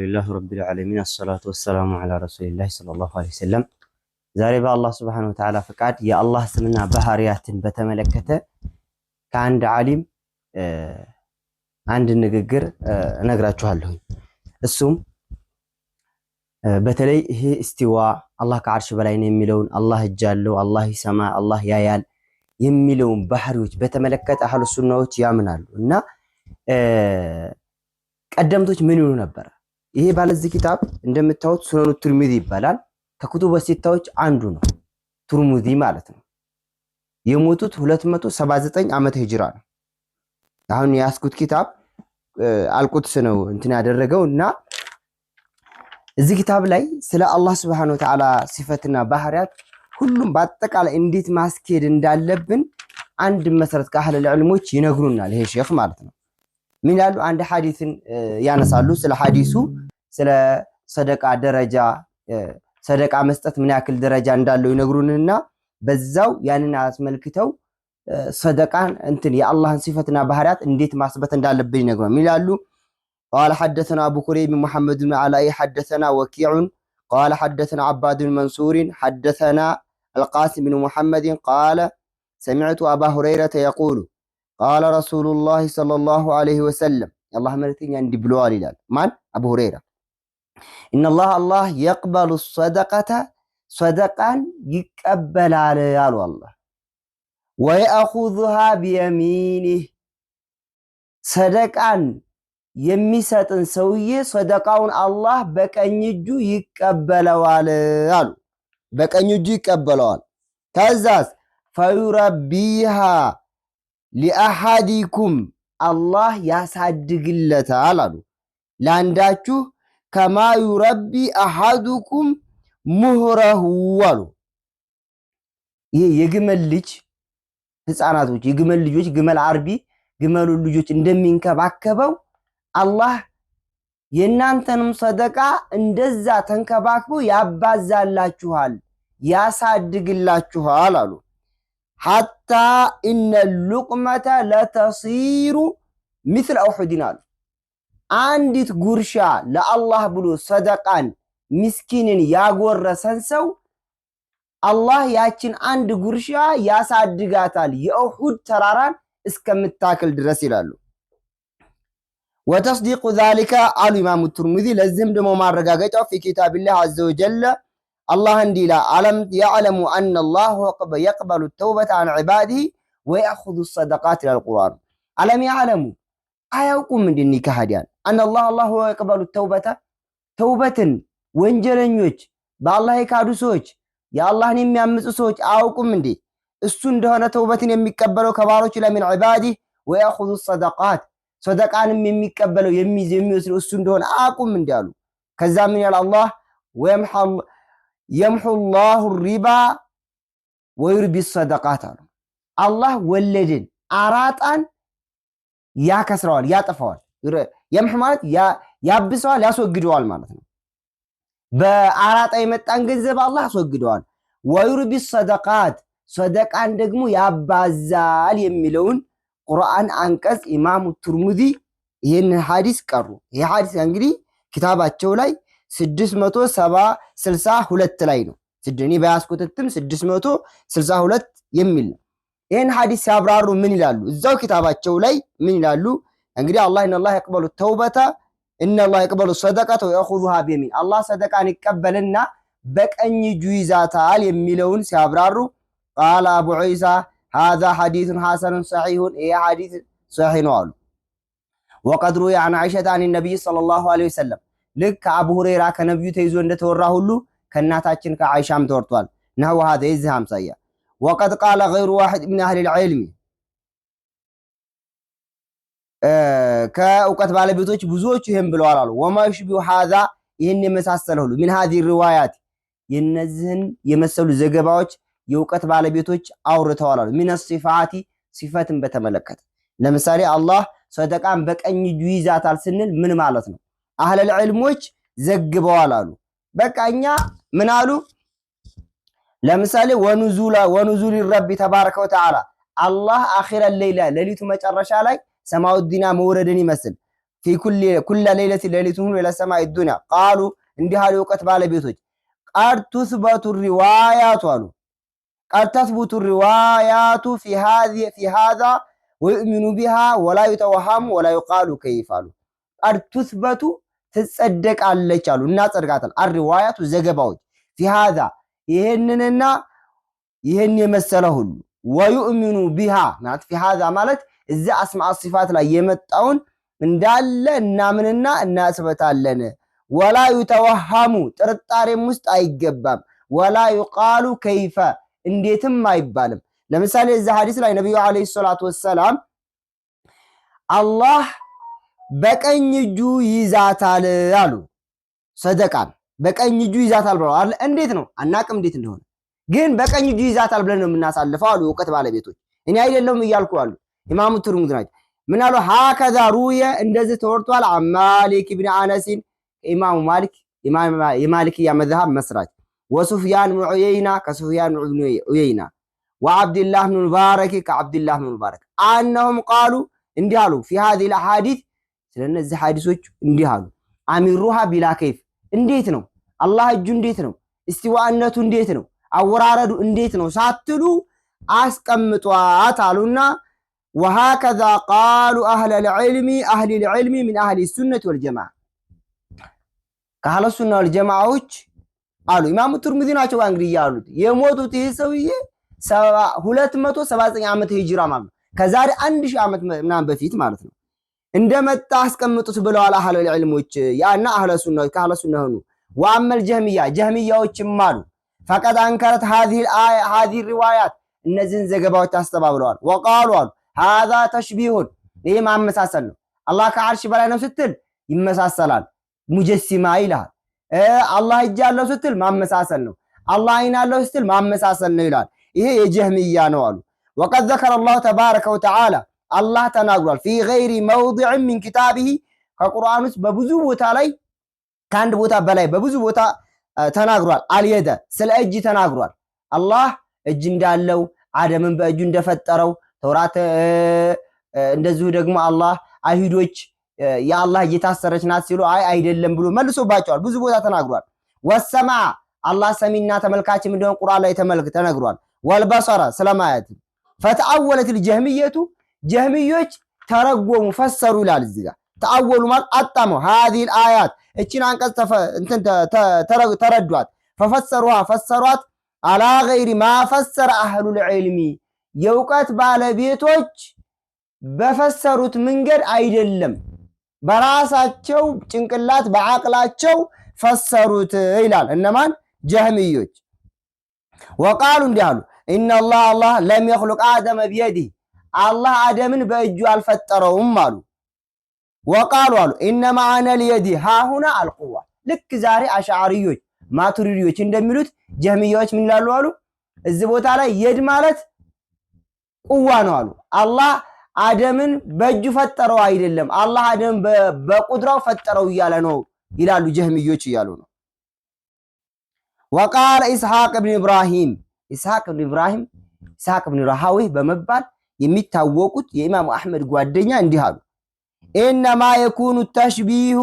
لله رب العالمين الصلاة والسلام على رسول الله صلى الله عليه وسلم ዛሬ በአላህ Subhanahu Wa Ta'ala ፍቃድ የአላህ ስምና ባህሪያትን በተመለከተ ከአንድ ዓሊም አንድ ንግግር እነግራችኋለሁ። እሱም በተለይ ይሄ እስቲዋ አላህ ከዓርሽ በላይ ነው የሚለውን አላህ እጅ አለው፣ አላህ ይሰማ፣ አላህ ያያል የሚለውን ባህሪዎች በተመለከተ አህሉ ሱናዎች ያምናሉ እና ቀደምቶች ምን ይሉ ነበር? ይሄ ባለዚህ ኪታብ እንደምታዩት ሱነኑ ትርሚዚ ይባላል። ከኩቱበ ሲታዎች አንዱ ነው ትርሚዚ ማለት ነው። የሞቱት 279 ዓመተ ሂጅራ ነው። አሁን ያስኩት ኪታብ አልቁድስ ነው እንትን ያደረገው እና እዚህ ኪታብ ላይ ስለ አላህ Subhanahu Wa Ta'ala ሲፈትና ባህሪያት ሁሉም በአጠቃላይ እንዴት ማስኬድ እንዳለብን አንድ መሰረት ከአህለ ዕልሞች ይነግሩናል። ይሄ ሼክ ማለት ነው። ምን ያሉ አንድ ሐዲስን ያነሳሉ። ስለ ሐዲሱ ስለ ሰደቃ ደረጃ ሰደቃ መስጠት ምን ያክል ደረጃ እንዳለው ይነግሩንና በዛው ያንን አስመልክተው ሰደቃን እንትን የአላህን ሲፈትና ባህሪያት እንዴት ማስበት እንዳለብን ይነግሩናል። ምን ይላሉ? قال حدثنا ابو كريم محمد بن علاء حدثنا وكيع قال حدثنا عباد بن منصور حدثنا القاسم بن محمد قال سمعت ابا هريره يقول قال رسول الله صلى الله عليه وسلم الله مرتين عندي بلوال ይላል ማን አቡ ሁረይራ ان الله يقبل الصدقه صدقان ይቀበላል አሉ አላህ ويأخذها بيمينه ሰደቃን የሚሰጥን ሰውዬ ሰደቃውን አላህ በቀኝ እጁ ይቀበለዋል አሉ። በቀኝ እጁ ይቀበለዋል። ከዛስ فيربيها لأحدكم الله ያሳድግለታል አሉ። ለአንዳችሁ ከማ ይረቢ አሐዱኩም ሙህረሁ አሉ። ይሄ የግመል ልጅ ህፃናቶች የግመል ልጆች ግመል አርቢ ግመሉ ልጆች እንደሚንከባከበው አላህ የናንተንም ሰደቃ እንደዛ ተንከባክቦ ያባዛላችኋል ያሳድግላችኋል አሉ። حتى إن اللقمة لتصير مثل أحد አሉ። አንዲት ጉርሻ ለአላህ ብሎ ሰደቃን ምስኪንን ያጎረሰን ሰው አላህ ያችን አንድ ጉርሻ ያሳድጋታል የኡሁድ ተራራን እስከምታክል ድረስ ይላሉ። وتصديق ذلك قال امام الترمذي لازم ደሞ ማረጋገጫው في كتاب الله عز وجل الله እንዲላ አለም يعلم ان الله يقبل التوبة عن عباده ويأخذ الصدقات الى القرآن አለም يعلم አያውቁም እንደኒ ከሃዲያን ان الله يقبل التوبة ተውበትን ወንጀለኞች በአላህ የካዱ ሰዎች የአላህን የሚያምፁ ሰዎች አያውቁም እንዴ እሱ እንደሆነ ተውበትን የሚቀበለው ከባሮች ለምን عباده ويأخذ الصدقات ሰደቃንም የሚቀበለው የሚወስደው እሱ እንደሆነ አያውቁም እንዲያሉ ከዛ ምን ያለ አላህ يمحو الله الربا ويربي الصدقات አሉ። አላህ ወለድን አራጣን ያከስረዋል ያጠፋዋል። يمحو ማለት ያብሰዋል ያስወግደዋል ማለት ነው። በአራጣ የመጣን ገንዘብ አላህ ያስወግደዋል። ويربي الصدقات ሰደቃን ደግሞ ያባዛል የሚለውን ቁርአን አንቀጽ ኢማሙ ትርሚዚ ይሄን ሐዲስ ቀሩ። ይሄ ሐዲስ እንግዲህ ኪታባቸው ላይ 662 ላይ ነው። እኔ በያስኩትም 662 የሚል ነው። ይሄን ሐዲስ ሲያብራሩ ምን ይላሉ? እዛው ኪታባቸው ላይ ምን ይላሉ? እንግዲህ አላህ ኢነላህ يقبل التوبة ኢነላህ يقبل الصدقة ويأخذها بيمين አላህ ሰደቃን ይቀበልና በቀኝ እጁ ይዛታል የሚለውን ሲያብራሩ قال ابو عيسى هذا حديث حسن صحيح اي حديث صحيح ነው አሉ። وقد روي عن عائشة عن النبي صلى الله عليه وسلم ልክ አቡ ሁረይራ ከነብዩ ተይዞ እንደተወራ ሁሉ ከናታችን ከአይሻም ተወርቷል። ነው هذا የዚህ አምሳያ وقد قال غير واحد من اهل العلم ከእውቀት ባለቤቶች ብዙዎቹ ይሄን ብለዋል አሉ። وما يشبه هذا ይሄን የመሳሰለው ሁሉ من هذه الروايات የነዚህን የመሰሉ ዘገባዎች የእውቀት ባለቤቶች አውርተዋል አሉ። من الصفات ሲፈትን በተመለከተ ለምሳሌ አላህ ሰደቃን በቀኝ እጁ ይዛታል ስንል ምን ማለት ነው? አህለ ዕልሞች ዘግበዋል አሉ። በቃኛ ምን አሉ? ለምሳሌ ወኑዙል ረቢ ተባረከ ወተዓላ አላህ አኺረ ሌሊቱ መጨረሻ ላይ ሰማው ዲና መውረድን ይመስል في كل ليلة ليلتهم إلى السماء الدنيا قالوا እንዲህ አሉ የእውቀት ባለቤቶች قد تثبت الروايات አሉ قد تثبت الروايات في هذا ويؤمن بها ولا يتوهم ولا يقال كيف አሉ قد تثبت ትጸደቃለች አሉ እናጸድቃታል الروايات ዘገባዎች في هذا ይሄንንና ይሄን የመሰለ ሁሉ ويؤمن بها ማለት في هذا ማለት እዚ አስማዕ ሲፋት ላይ የመጣውን እንዳለ እናምንና እናስበታለን ولا يتوهم ጥርጣሬም ውስጥ አይገባም ولا يقال كيف እንዴትም አይባልም ለምሳሌ እዚ ሐዲስ ላይ ነብዩ አለይሂ ሰላቱ ወሰለም አላህ በቀኝ እጁ ይዛታል አሉ ሰደቃን በቀኝ እጁ ይዛታል ብለዋል እንዴት ነው አናቅም እንዴት እንደሆነ ግን በቀኝ እጁ ይዛታል ብለን ነው የምናሳልፈው አሉ የእውቀት ባለቤቶች እኔ አይደለም እያልኩ አሉ ኢማሙ ትርሙዚ ናቸው ምን አሉ هكذا رويه እንደዚህ ተወርቷል ማሊክ ኢብኑ አነስ ኢማሙ ማሊክ የማሊክያ መዝሐብ መስራች ወሱፍያን ብን ዑየይና ከሱፍያን ብን ዑየይና وعبد الله بن المبارك كعبد الله بن المبارك انهم قالوا እንዲህ አሉ في هذه الاحاديث ስለነዚህ ሐዲሶች እንዲህ አሉ አሚሩሃ ቢላ ከይፍ እንዴት ነው አላህ እጁ እንዴት ነው እስቲዋእነቱ እንዴት ነው አወራረዱ እንዴት ነው ሳትሉ አስቀምጧት አሉና وهكذا قالوا اهل العلم من اهل السنه والجماعه ከአህለ ሱና ወልጀማዓዎች አሉ ኢማሙ ትርሚዚ ናቸው እንግዲህ ያሉት የሞቱት ይሄ ሰውዬ 279 ዓመት ሂጅራ ማለት ከዛሬ 1000 ዓመት ምናምን በፊት ማለት ነው እንደመጣ አስቀምጡት ብለዋል አህለ العلمዎች ያና አህለ ሱናዎች ከአህለ ሱና ሆኑ ወአመል ጀህሚያዎችም አሉ فقد انكرت هذه الروايات እነዚህን ዘገባዎች አስተባብለዋል وقالوا هذا تشبيه ይሄ ማመሳሰል ነው አላህ ከአርሽ በላይ ነው ስትል ይመሳሰላል ሙጀሲማ ይላል አላህ እጅ ያለው ስትል ማመሳሰል ነው አላህ አይን ያለው ስትል ማመሳሰል ነው ይላል ይሄ የጀህሚያ ነው አሉ وقد ذكر الله تبارك وتعالى الله ተናግሯል في غير موضع من كتابه ከቁርአን ውስጥ በብዙ ቦታ ላይ ከአንድ ቦታ በላይ በብዙ ቦታ ተናግሯል አልየደ ስለ እጅ ተናግሯል አላህ እጅ እንዳለው አደምን በእጁ እንደፈጠረው ተውራት እንደዚሁ ደግሞ አላህ አይሁዶች ያአላህ እየታሰረች ናት ሲሉ አይደለም ብሎ መልሶባቸዋል ብዙ ቦታ ተናግሯል ወሰማ አላህ ሰሚና ተመልካችም እንደሆነ ቁርአን ላይ ተነግሯል ወልበሰረ ስለማያት فتأولت الجهمية جهميዎች ተረጎሙ ፈሰሩ ይላል እዚህ ጋር ተአወሉ ማለት አጣሙ هذه الآيات እቺን አንቀጽ ተረዷት ففسروها على غير ما فسر أهل العلم የእውቀት ባለቤቶች በፈሰሩት መንገድ አይደለም በራሳቸው ጭንቅላት በአቅላቸው ፈሰሩት ይላል እነማን ጀህሚዮች وقالوا እንዲያሉ ان الله لم يخلق آدم بيده الله آدمን በእጁ አልፈጠረውም አሉ وقالوا انما معنى اليد ها هنا القوه ልክ ዛሬ አሽዓሪዮች ማቱሪዲዮች እንደሚሉት ጀህሚዮች ምን ይላሉ አሉ እዚህ ቦታ ላይ የድ ማለት ቁዋ ነው አሉ አላህ አደምን በእጁ ፈጠረው አይደለም አላህ አደም በቁድራው ፈጠረው ይያለ ነው ይላሉ ጀህሚዮች ይያሉ ነው وقال اسحاق بن ابراهيم اسحاق بن راهوي በመባል የሚታወቁት የኢማሙ አህመድ ጓደኛ እንዲህ አሉ انما يكون تشبيه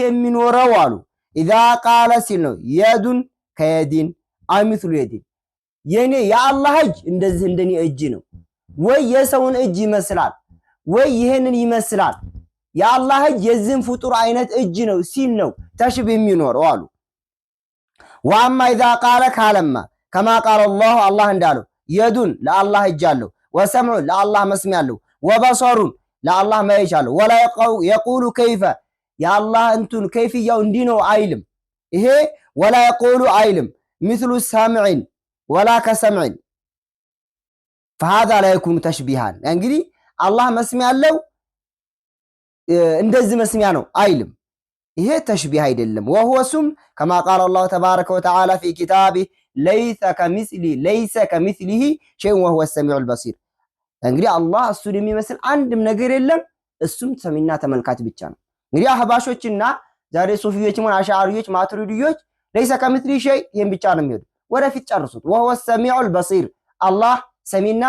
የሚኖረው አሉ اذا قال ሲለው የዱን ከየዲን አሚስሉ የዲን የኔ ያአላህ እጅ እንደዚህ እንደኔ እጅ ነው ወይ የሰውን እጅ ይመስላል ወይ ይሄንን ይመስላል ያአላህ እጅ የዚህን ፍጡር አይነት እጅ ነው ሲል ነው ተሽቢህ የሚኖረው አሉ واما اذا قال كلمه كما قال الله እንዳለው የዱን ለአላህ እጅ አለው ወሰምዑ ለአላህ መስሚያ አለው ወበሰሩን ለአላህ ማየት አለው ولا يقول كيف ያአላህ እንቱን ከይፍያው እንዲ ነው አይልም ይሄ ولا يقول አይልም مثل السامع ولا كسمع فهذا لا يكون تشبيها እንግዲህ አላህ መስሚያ አለው እንደዚህ መስሚያ ነው አይልም ይሄ ተሽቢህ አይደለም وهو سم كما قال الله تبارك وتعالى في كتابه ليس كمثله شيء وهو السميع البصير እንግዲህ አላህ እሱን የሚመስል አንድም ነገር የለም እሱም ሰሚና ተመልካች ብቻ ነው እንግዲህ አህባሾችና ዛሬ ሱፊዮች ምን አሽዓሪዮች ማቱሪዲዮች ليس كمثله شيء ይሄን ብቻ ነው የሚሄዱ ወደፊት ጨርሱት وهو السميع البصير አላህ ሰሚና